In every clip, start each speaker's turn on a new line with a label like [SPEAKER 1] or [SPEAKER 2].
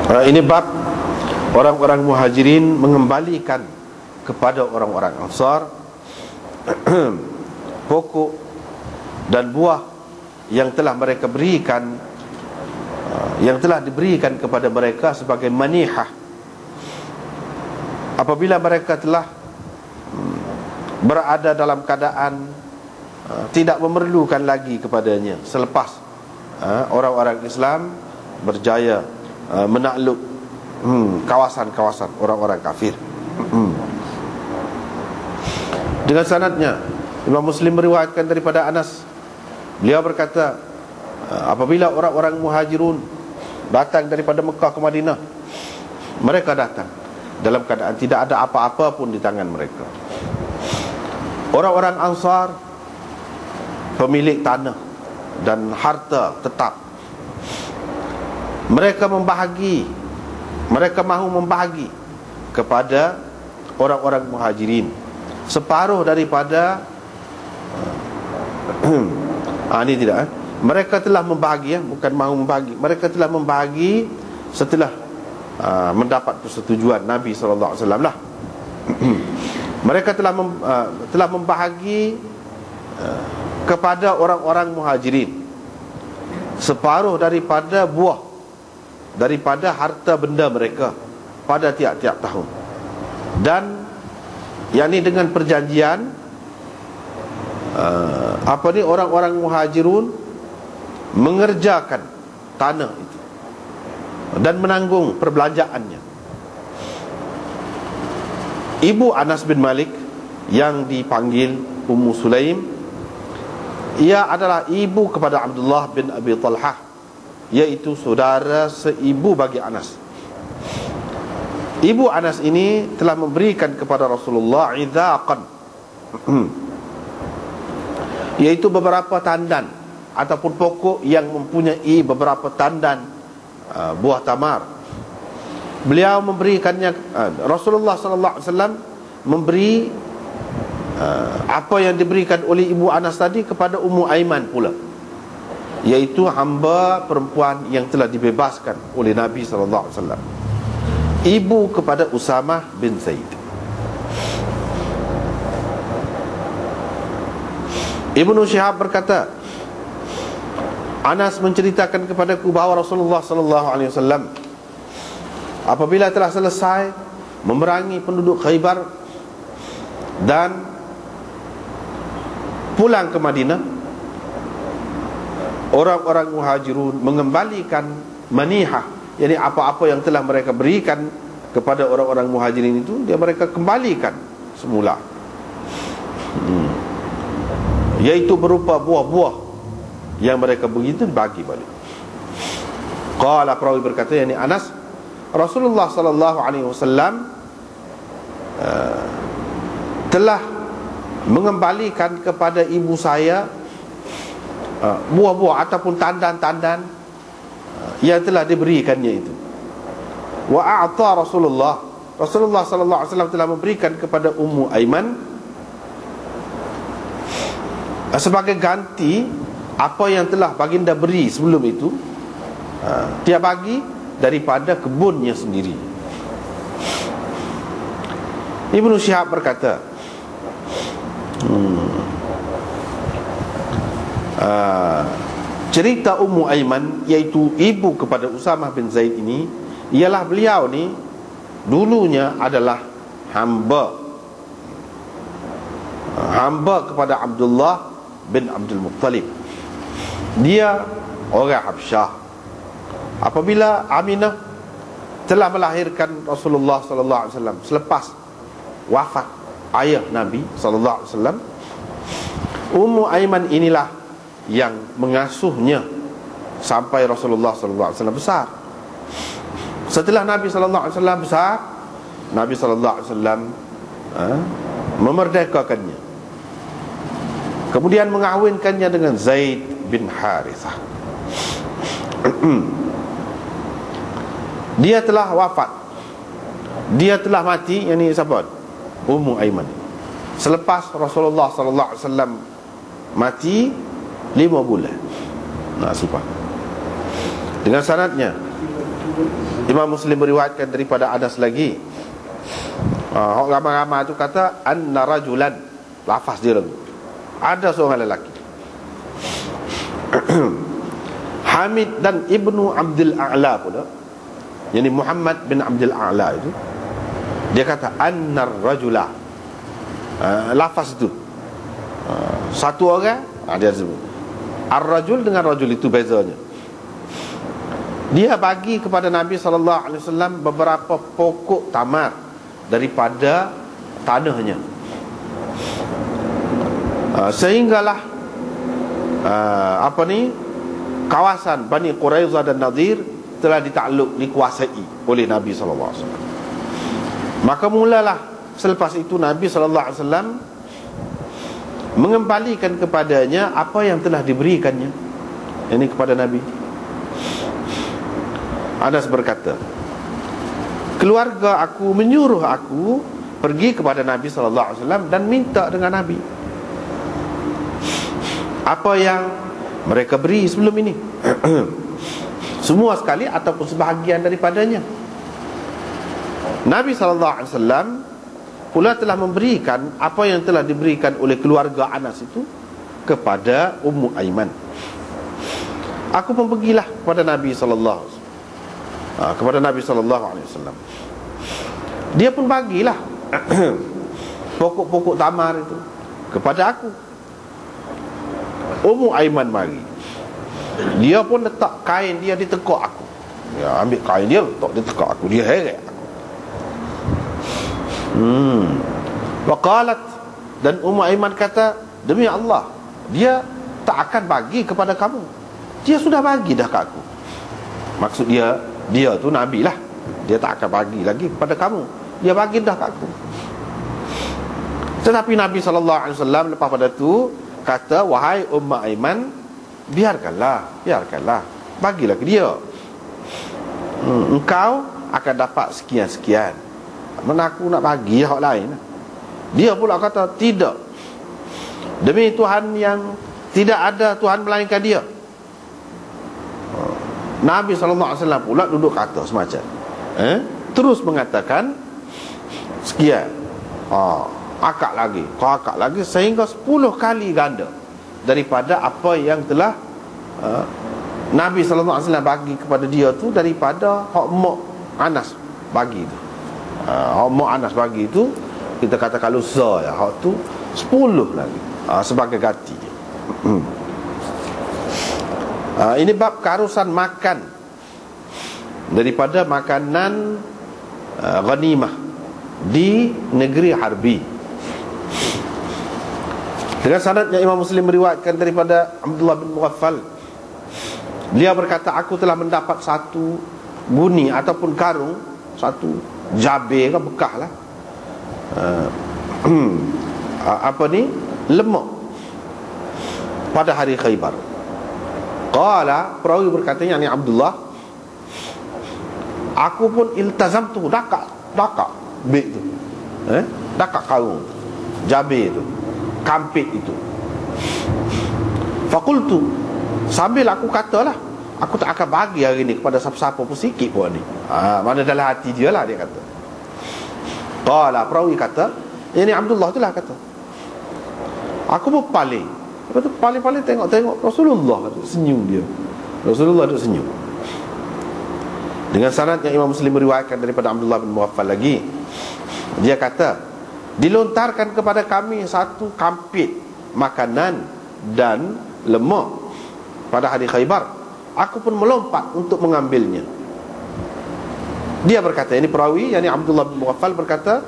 [SPEAKER 1] Ini bab orang-orang muhajirin mengembalikan kepada orang-orang Ansar pokok dan buah yang telah mereka berikan, yang telah diberikan kepada mereka sebagai manihah apabila mereka telah berada dalam keadaan tidak memerlukan lagi kepadanya selepas orang-orang Islam berjaya menakluk kawasan-kawasan orang-orang kafir. Dengan sanadnya Imam Muslim meriwayatkan daripada Anas, beliau berkata, apabila orang-orang muhajirun datang daripada Mekah ke Madinah, mereka datang dalam keadaan tidak ada apa-apa pun di tangan mereka. Orang-orang Ansar pemilik tanah dan harta tetap, mereka mahu membahagi kepada orang-orang muhajirin separuh daripada ini tidak mereka telah membahagi, bukan mahu membahagi, mereka telah membahagi setelah mendapat persetujuan Nabi sallallahu alaihi wasallam lah. Mereka telah membahagi kepada orang-orang muhajirin separuh daripada buah daripada harta benda mereka pada tiap-tiap tahun. Dan yakni dengan perjanjian orang-orang muhajirun mengerjakan tanah itu dan menanggung perbelanjaannya. Ibu Anas bin Malik yang dipanggil Ummu Sulaim, ia adalah ibu kepada Abdullah bin Abi Talhah, iaitu saudara seibu bagi Anas. Ibu Anas ini telah memberikan kepada Rasulullah idzaqan, iaitu beberapa tandan ataupun pokok yang mempunyai beberapa tandan buah tamar. Beliau memberikannya, Rasulullah sallallahu alaihi wasallam memberi apa yang diberikan oleh ibu Anas tadi kepada Ummu Aiman pula, iaitu hamba perempuan yang telah dibebaskan oleh Nabi sallallahu alaihi wasallam, ibu kepada Usamah bin Zaid. Ibnu Syihab berkata, Anas menceritakan kepadaku bahawa Rasulullah sallallahu alaihi wasallam apabila telah selesai memerangi penduduk Khaybar dan pulang ke Madinah, orang-orang muhajirun mengembalikan manihah, yakni apa-apa yang telah mereka berikan kepada orang-orang muhajirin itu, mereka kembalikan semula, iaitu berupa buah-buah yang mereka begitu bagi balik. Qala, perawi berkata, yakni Anas, Rasulullah sallallahu alaihi wasallam telah mengembalikan kepada ibu saya buah-buah ataupun tandan-tandan yang telah diberikannya itu. Wa a'ta Rasulullah sallallahu alaihi wasallam telah memberikan kepada Ummu Aiman sebagai ganti apa yang telah baginda beri sebelum itu. Dia bagi daripada kebunnya sendiri. Ibnu Syihab berkata, cerita Ummu Aiman, iaitu ibu kepada Usamah bin Zaid ini, ialah beliau ni dulunya adalah hamba kepada Abdullah bin Abdul Muttalib. Dia orang Habsyah. Apabila Aminah telah melahirkan Rasulullah sallallahu alaihi wasallam selepas wafat ayah Nabi sallallahu alaihi wasallam, Ummu Aiman inilah yang mengasuhnya sampai Rasulullah sallallahu alaihi wasallam besar. Setelah Nabi sallallahu alaihi wasallam besar, Nabi sallallahu alaihi wasallam memerdekakannya, kemudian mengahwinkannya dengan Zaid bin Harithah. Dia telah wafat, dia telah mati, yang ini siapa? Ummu Aiman. Selepas Rasulullah sallallahu alaihi wasallam mati 5 bulan. Nah, sumpah. Dengan sanadnya Imam Muslim meriwayatkan daripada Anas lagi. Orang ramai-ramai tu kata anna rajulan, lafaz dia tu, ada seorang lelaki Hamid dan Ibnu Abdul A'la pula, yani Muhammad bin Abdul A'la itu, dia kata annar rajula, lafaz itu satu orang, dia sebut ar-rajul dengan rajul itu bezanya. Dia bagi kepada Nabi SAW beberapa pokok tamar daripada tanahnya, sehinggalah kawasan Bani Quraizah dan Nadir telah dikuasai oleh Nabi SAW. Maka mulalah selepas itu Nabi SAW mengembalikan kepadanya apa yang telah diberikannya, ini kepada Nabi. Anas berkata, keluarga aku menyuruh aku pergi kepada Nabi SAW dan minta dengan Nabi apa yang mereka beri sebelum ini semua sekali ataupun sebahagian daripadanya. Nabi SAW pula telah memberikan apa yang telah diberikan oleh keluarga Anas itu kepada Ummu Aiman. Aku pun pergilah kepada Nabi SAW, Dia pun bagilah pokok-pokok tamar itu kepada aku. Ummu Aiman mari, dia pun letak kain dia di tekak aku. Ya, ambil kain dia letak di tekak aku. Dia heret aku. Waqalat, dan Ummu Aiman kata, demi Allah, dia tak akan bagi kepada kamu. Dia sudah bagi dah ke aku. Maksud dia tu Nabi lah. Dia tak akan bagi lagi kepada kamu. Dia bagi dah ke aku. Tetapi Nabi SAW lepas pada tu kata, wahai Ummu Aiman, biarkanlah, bagilah ke dia. Engkau akan dapat sekian-sekian. Mana aku nak bagi hak lain. Dia pula kata, tidak, demi Tuhan yang tidak ada Tuhan melainkan dia. Nabi SAW pula duduk kata semacam terus mengatakan sekian, akak lagi sehingga 10 kali ganda daripada apa yang telah Nabi SAW bagi kepada dia tu, daripada hak mak Anas bagi tu. Hak mak Anas bagi tu, kita kata kalau saya hak tu 10 lagi sebagai ganti. Ini bab keharusan makan daripada makanan ghanimah di negeri Harbi. Dengan sanad yang Imam Muslim meriwayatkan daripada Abdullah bin Mughaffal, dia berkata, aku telah mendapat satu guni ataupun karung, satu jabir ke bekah lah, lemak pada hari Khaybar. Qala, perawi berkata, yang ni Abdullah, aku pun iltazam tu, dakak beg tu, dakak karung jabir tu, kampit itu. Fakultu, sambil aku katalah, aku tak akan bagi hari ni kepada siapa-siapa pun sikit pun ni. Mana dalam hati dia lah, dia kata. Qala, perawi kata, ini Abdullah tu lah kata, aku pun paling tengok Rasulullah tu senyum dia. Rasulullah tu senyum. Dengan sanad yang Imam Muslim meriwayatkan daripada Abdullah bin Mughaffal lagi, dia kata, dilontarkan kepada kami satu kampit makanan dan lemak pada hari Khaybar. Aku pun melompat untuk mengambilnya. Dia berkata, ini perawi, yakni Abdullah bin Mughaffal berkata,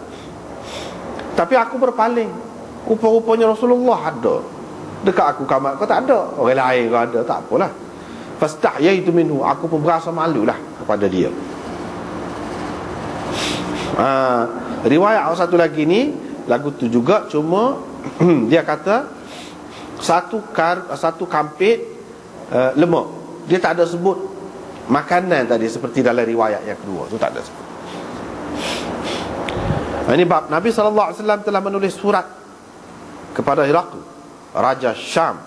[SPEAKER 1] tapi aku berpaling, rupa-rupanya Rasulullah ada dekat aku, kamar kau tak ada, orang lain kau ada, tak apalah. Fastahyaitu minhu, aku pun berasa malulah kepada dia. Riwayat satu lagi ni lagu tu juga, cuma dia kata satu kampit lemak. Dia tak ada sebut makanan tadi seperti dalam riwayat yang kedua tu, tak ada sebut. Ini bab Nabi SAW telah menulis surat kepada Herakl, Raja Syam,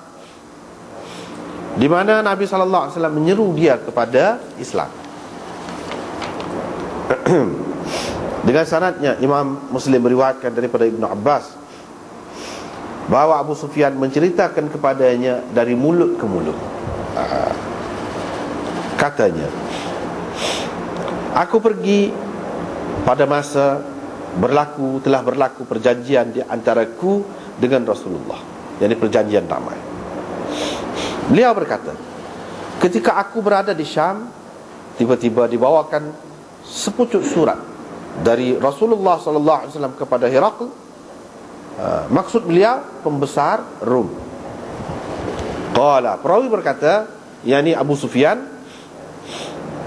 [SPEAKER 1] di mana Nabi SAW menyeru dia kepada Islam. Dengan sanadnya Imam Muslim meriwayatkan daripada Ibnu Abbas bahawa Abu Sufyan menceritakan kepadanya dari mulut ke mulut. Katanya, aku pergi pada masa telah berlaku perjanjian di antaraku dengan Rasulullah, yakni perjanjian damai. Beliau berkata, ketika aku berada di Syam, tiba-tiba dibawakan sepucuk surat dari Rasulullah SAW kepada Herakl. Maksud beliau pembesar Rom. Qala, perawi berkata, yakni Abu Sufyan,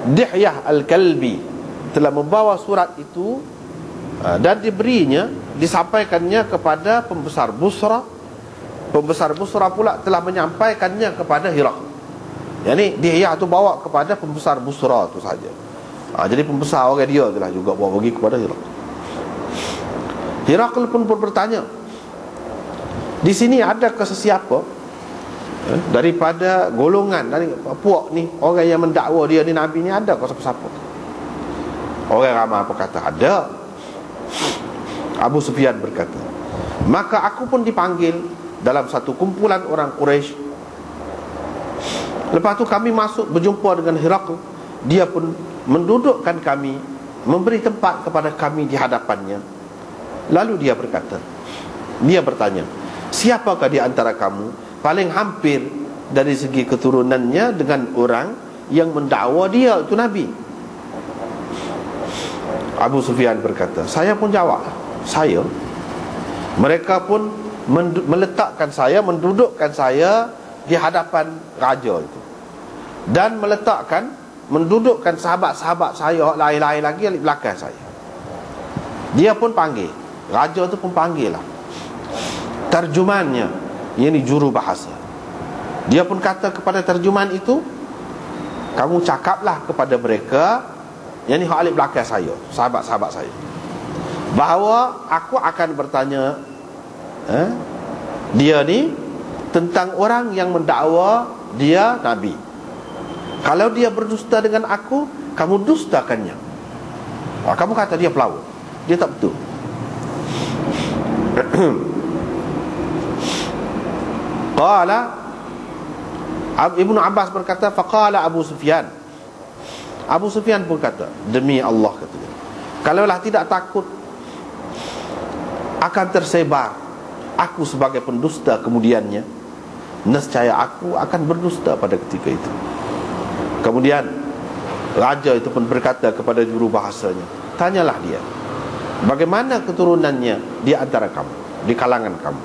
[SPEAKER 1] Dihyah Al-Kalbi telah membawa surat itu dan disampaikannya kepada pembesar Busra. Pembesar Busra pula telah menyampaikannya kepada Herakl. yakni Dihyah itu bawa kepada pembesar Busra itu saja. Jadi pembesar orang dia telah juga bawa pergi kepada Herakl. Herakl pun bertanya, di sini adakah sesiapa daripada golongan dari puak ni, orang yang mendakwa dia ni Nabi ni, adakah siapa-siapa? Orang ramai berkata ada. Abu Sufyan berkata, maka aku pun dipanggil dalam satu kumpulan orang Quraisy. Lepas tu kami masuk berjumpa dengan Herakl. Dia pun mendudukkan kami, memberi tempat kepada kami di hadapannya. Lalu dia bertanya, siapakah di antara kamu paling hampir dari segi keturunannya dengan orang yang mendakwa dia itu Nabi? Abu Sufyan berkata, saya pun jawab, saya. Mereka pun meletakkan saya, mendudukkan saya di hadapan raja itu, dan mendudukkan sahabat-sahabat saya lain-lain lagi di belakang saya. Dia pun panggil, raja tu pun panggil lah terjumannya, yakni juru bahasa. Dia pun kata kepada terjuman itu, kamu cakaplah kepada mereka, yakni hak alik belakang saya, sahabat-sahabat saya, bahawa aku akan bertanya dia ni tentang orang yang mendakwa dia Nabi. Kalau dia berdusta dengan aku, kamu dustakannya. Kamu kata dia pelawak, dia tak betul. Qala Ibnu Abbas berkata, faqala Abu Sufyan. Abu Sufyan pun kata, demi Allah, katanya, kalaulah tidak takut akan tersebar aku sebagai pendusta kemudiannya, nescaya aku akan berdusta pada ketika itu. Kemudian raja itu pun berkata kepada juru bahasanya, tanyalah dia, bagaimana keturunannya di antara kamu, di kalangan kamu,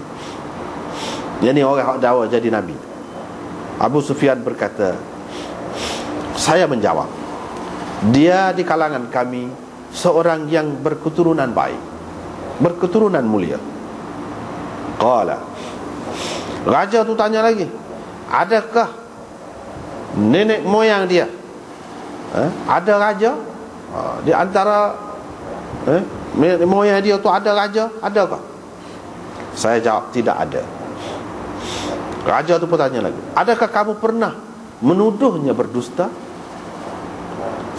[SPEAKER 1] yakni orang yang dakwa jadi Nabi. Abu Sufyan berkata, saya menjawab, dia di kalangan kami seorang yang berketurunan baik, berketurunan mulia. Qala, raja tu tanya lagi, adakah nenek moyang dia ada raja di antara nenek moyang dia tu ada raja, adakah? Saya jawab, tidak ada. Raja tu pun tanya lagi, adakah kamu pernah menuduhnya berdusta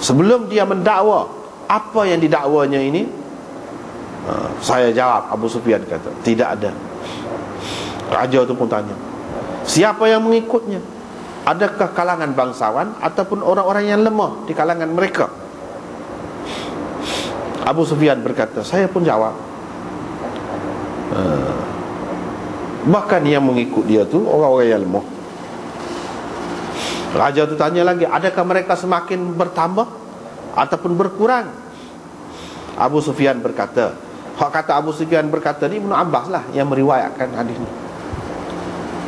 [SPEAKER 1] sebelum dia mendakwa apa yang didakwanya ini? Saya jawab, Abu Sufyan kata, tidak ada. Raja itu pun tanya, siapa yang mengikutnya? Adakah kalangan bangsawan ataupun orang-orang yang lemah di kalangan mereka? Abu Sufyan berkata, saya pun jawab, bahkan yang mengikut dia tu orang-orang yang lemah. Raja tu tanya lagi, adakah mereka semakin bertambah ataupun berkurang? Abu Sufyan berkata, Abu Sufyan berkata ni Ibnu Abbas lah yang meriwayatkan hadis ni.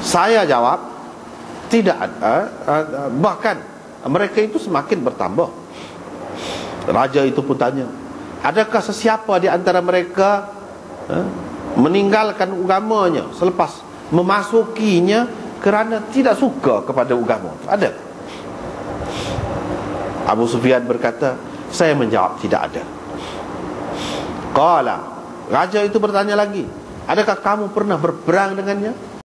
[SPEAKER 1] Saya jawab, tidak ada, bahkan mereka itu semakin bertambah. Raja itu pun tanya, adakah sesiapa di antara mereka meninggalkan agamanya selepas memasukinya kerana tidak suka kepada agama itu? Ada? Abu Sufyan berkata, saya menjawab, tidak ada. Qala, raja itu bertanya lagi, adakah kamu pernah berperang dengannya?